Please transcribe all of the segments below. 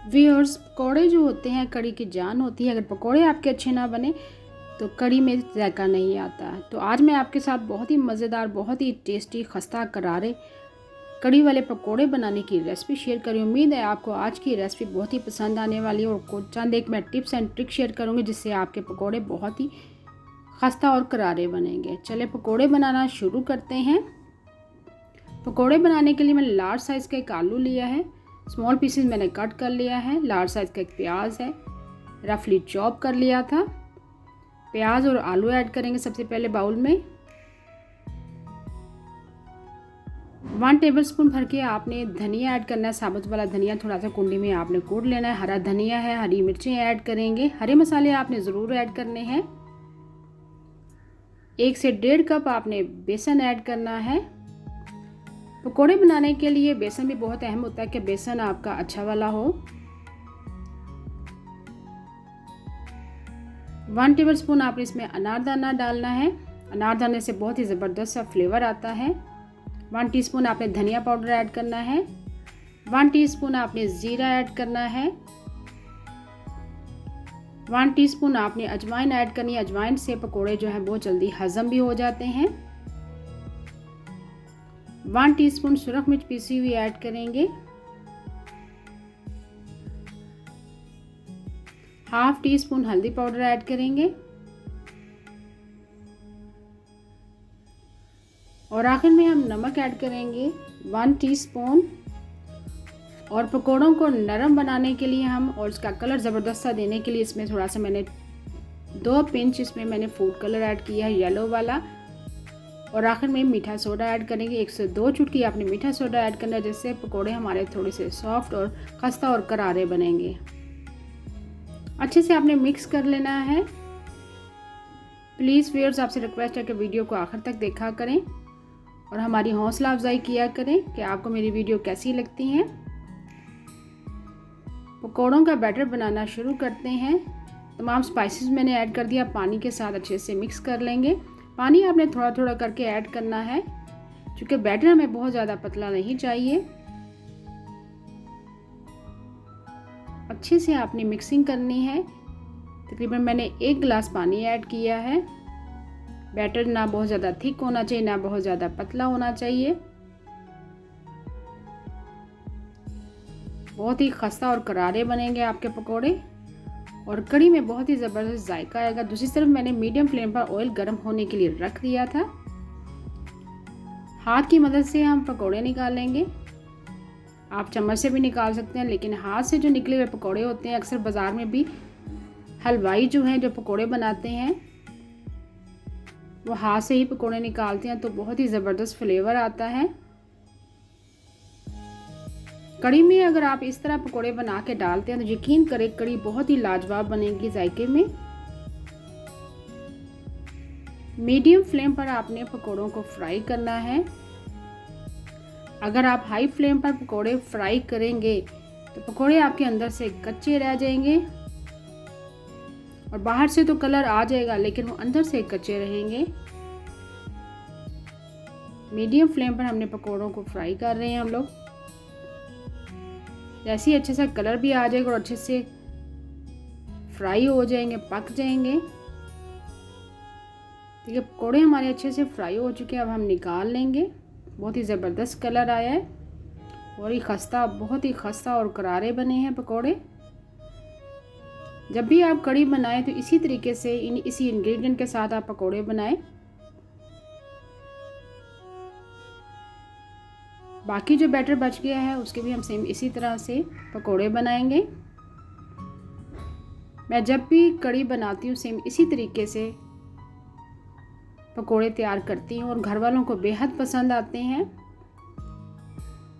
Viewers, पकौड़े जो होते हैं कड़ी की जान होती है। अगर पकौड़े आपके अच्छे ना बने तो कड़ी में जायका नहीं आता। तो आज मैं आपके साथ बहुत ही मज़ेदार, बहुत ही टेस्टी, खस्ता करारे कड़ी वाले पकौड़े बनाने की रेसिपी शेयर करूँ। उम्मीद है आपको आज की रेसिपी बहुत ही पसंद आने वाली है और कुछ चंद एक मैं टिप्स एंड ट्रिक शेयर करूँगी जिससे आपके पकौड़े बहुत ही खस्ता और करारे बनेंगे। चले पकौड़े बनाना शुरू करते हैं। पकौड़े बनाने के लिए मैंने लार्ज साइज़ का एक आलू लिया है, स्मॉल पीसेस मैंने कट कर लिया है। लार्ज साइज़ का एक प्याज है, रफली चॉप कर लिया था। प्याज और आलू ऐड करेंगे सबसे पहले बाउल में। 1 टेबलस्पून भर के आपने धनिया ऐड करना है, साबुत वाला धनिया थोड़ा सा कुंडी में आपने कूट लेना है। हरा धनिया है, हरी मिर्चें ऐड करेंगे। हरे मसाले आपने ज़रूर ऐड करने हैं। 1 से 1.5 कप आपने बेसन ऐड करना है। पकोड़े बनाने के लिए बेसन भी बहुत अहम होता है कि बेसन आपका अच्छा वाला हो। 1 टेबलस्पून आपने इसमें अनारदाना डालना है। अनारदाने से बहुत ही ज़बरदस्त सा फ्लेवर आता है। 1 टीस्पून आपने धनिया पाउडर ऐड करना है। 1 टीस्पून आपने ज़ीरा ऐड करना है। 1 टीस्पून आपने अजवाइन ऐड करनी है। अजवाइन से पकोड़े जो हैं बहुत जल्दी हज़म भी हो जाते हैं। 1 टीस्पून सुरख मिर्च पीसी हुई ऐड करेंगे। हाफ टी स्पून हल्दी पाउडर ऐड करेंगे और आखिर में हम नमक ऐड करेंगे 1 टीस्पून। और पकोड़ों को नरम बनाने के लिए हम और इसका कलर ज़बरदस्त सा देने के लिए इसमें थोड़ा सा मैंने 2 पिंच इसमें मैंने फूड कलर ऐड किया है, येलो वाला। और आखिर में मीठा सोडा ऐड करेंगे। 1 से 2 चुटकी आपने मीठा सोडा ऐड करना है जिससे पकोड़े हमारे थोड़े से सॉफ्ट और खस्ता और करारे बनेंगे। अच्छे से आपने मिक्स कर लेना है। प्लीज़ व्यूअर्स, आपसे रिक्वेस्ट है कि वीडियो को आखिर तक देखा करें और हमारी हौसला अफजाई किया करें कि आपको मेरी वीडियो कैसी लगती हैं। पकोड़ों का बैटर बनाना शुरू करते हैं। तमाम स्पाइसेस मैंने ऐड कर दिया, पानी के साथ अच्छे से मिक्स कर लेंगे। पानी आपने थोड़ा थोड़ा करके ऐड करना है क्योंकि बैटर हमें बहुत ज़्यादा पतला नहीं चाहिए। अच्छे से आपने मिक्सिंग करनी है। तकरीबन मैंने 1 गिलास पानी ऐड किया है। बैटर ना बहुत ज़्यादा थिक होना चाहिए, ना बहुत ज़्यादा पतला होना चाहिए। बहुत ही खस्ता और करारे बनेंगे आपके पकोड़े और कड़ी में बहुत ही ज़बरदस्त जायका आएगा। दूसरी तरफ मैंने मीडियम फ्लेम पर ऑयल गर्म होने के लिए रख दिया था। हाथ की मदद से हम पकोड़े निकालेंगे। आप चम्मच से भी निकाल सकते हैं, लेकिन हाथ से जो निकले हुए पकोड़े होते हैं, अक्सर बाज़ार में भी हलवाई जो हैं जो पकोड़े बनाते हैं वो हाथ से ही पकोड़े निकालते हैं, तो बहुत ही ज़बरदस्त फ्लेवर आता है। कड़ी में अगर आप इस तरह पकोड़े बना के डालते हैं तो यकीन करें कड़ी बहुत ही लाजवाब बनेगी जायके में। मीडियम फ्लेम पर आपने पकोड़ों को फ्राई करना है। अगर आप हाई फ्लेम पर पकोड़े फ्राई करेंगे तो पकोड़े आपके अंदर से कच्चे रह जाएंगे और बाहर से तो कलर आ जाएगा लेकिन वो अंदर से कच्चे रहेंगे। मीडियम फ्लेम पर हमने पकोड़ों को फ्राई कर रहे हैं हम लोग। जैसे ही अच्छे से कलर भी आ जाएगा और अच्छे से फ्राई हो जाएंगे, पक जाएंगे। ठीक है, पकोड़े हमारे अच्छे से फ्राई हो चुके हैं। अब हम निकाल लेंगे। बहुत ही ज़बरदस्त कलर आया है और ये खस्ता, बहुत ही खस्ता और करारे बने हैं पकोड़े। जब भी आप कड़ी बनाएं तो इसी तरीके से इसी इंग्रेडिएंट के साथ आप पकोड़े बनाएं। बाकी जो बैटर बच गया है उसके भी हम सेम इसी तरह से पकोड़े बनाएंगे। मैं जब भी कड़ी बनाती हूँ सेम इसी तरीके से पकोड़े तैयार करती हूँ और घर वालों को बेहद पसंद आते हैं।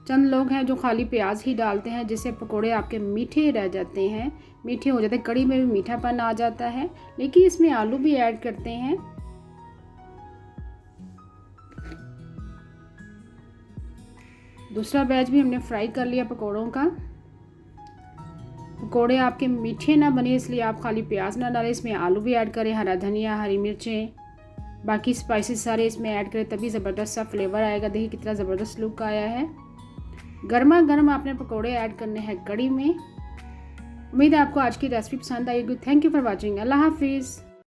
चंद लोग हैं जो खाली प्याज ही डालते हैं जिससे पकोड़े आपके मीठे रह जाते हैं, मीठे हो जाते हैं। कड़ी में भी मीठापन आ जाता है, लेकिन इसमें आलू भी ऐड करते हैं। दूसरा बैच भी हमने फ्राई कर लिया पकोड़ों का। पकोड़े आपके मीठे ना बने इसलिए आप खाली प्याज ना डालें, इसमें आलू भी ऐड करें, हरा धनिया, हरी मिर्चें, बाकी स्पाइसेस सारे इसमें ऐड करें, तभी ज़बरदस्त सा फ्लेवर आएगा। देखिए कितना ज़बरदस्त लुक आया है। गर्मा गर्म आपने पकोड़े ऐड करने हैं कड़ी में उम्मीद है आपको आज की रेसिपी पसंद आई होगी। Thank you for watching. अल्लाह हाफिज़।